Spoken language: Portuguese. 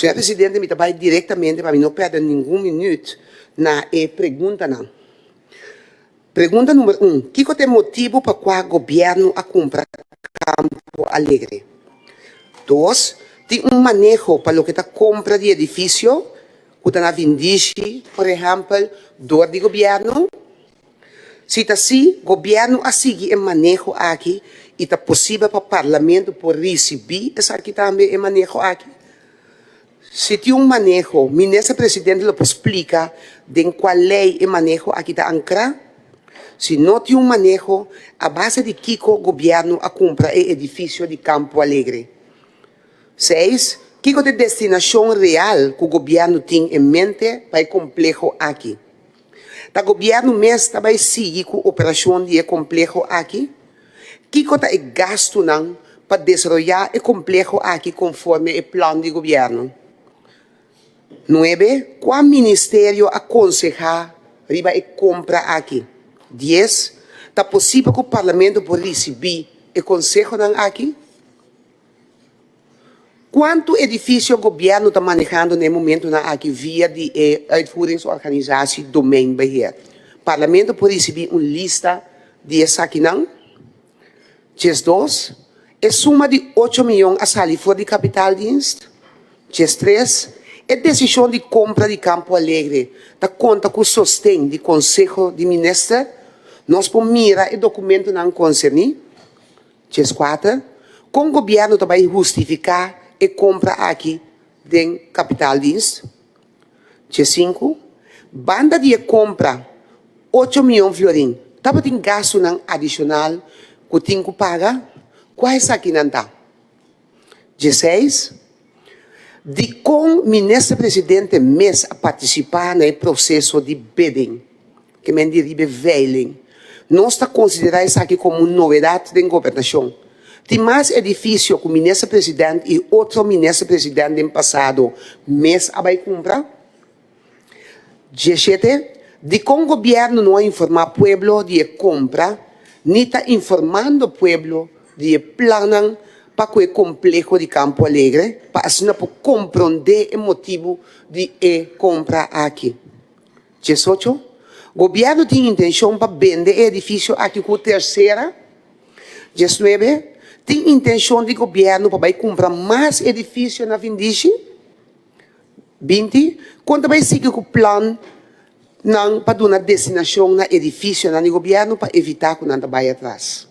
Senhor Presidente, me trabalho diretamente para não perder nenhum minuto na pergunta. Não. Pergunta número 1. Que é o motivo para qual o governo a comprar Campo Alegre? 2. Tem manejo para o que está compra de edifício, que está na Vindici, por exemplo, do governo? Se está assim, o governo a seguir o manejo aqui e está possível para o parlamento por receber essa aqui também o manejo aqui. Se tem manejo, o ministro-presidente lo explica de qual lei o manejo aqui está ancrado. Se não tem manejo, a base de que o governo a compra o edifício de Campo Alegre. 6. Que é a destinação real que o governo tem em mente para o complexo aqui? O governo mesmo vai seguir com a operação de complexo aqui? Que é o gasto para desenvolver o complexo aqui conforme o plano de governo? 9. Qual ministério aconselha riba a compra aqui? 10. Está possível que o parlamento pode receber o conselho aqui? Quanto edifício o governo está manejando no momento aqui via de uitvoeringsorganisatie domeinbeheer? O parlamento pode receber uma lista de essa aqui não? 2. É suma de 8 milhões a sair fora de capitaldienst? 3. É decisão de compra de Campo Alegre, da conta com o sostém do Conselho de Ministros, nós podemos mirar o documento não concerne. 4. Com o governo também justificar e compra aqui de capitaldienst. 5. Banda de compra 8 milhões de florins. Estava tem gasto adicional que tem que pagar. Quais aqui não está? 16. De com o ministro-presidente mesmo a participar no processo de bidding, que me deriva veiling, nós está considerando isso aqui como uma novidade de governação. Tem mais edifício que o ministro-presidente e outro ministro-presidente no passado mesmo vai comprar? 17. De com o governo não informar o povo de compra, nem está informando o povo de plano para o complexo de Campo Alegre, para assim não compreender o motivo de compra aqui. 18. O governo tem intenção para vender o edifício aqui com terceira. 19. Tem intenção de governo para comprar mais edifícios na Vindici. 20. Quando vai seguir o plano para dar destinação na edifício no governo para evitar que não vai atrás.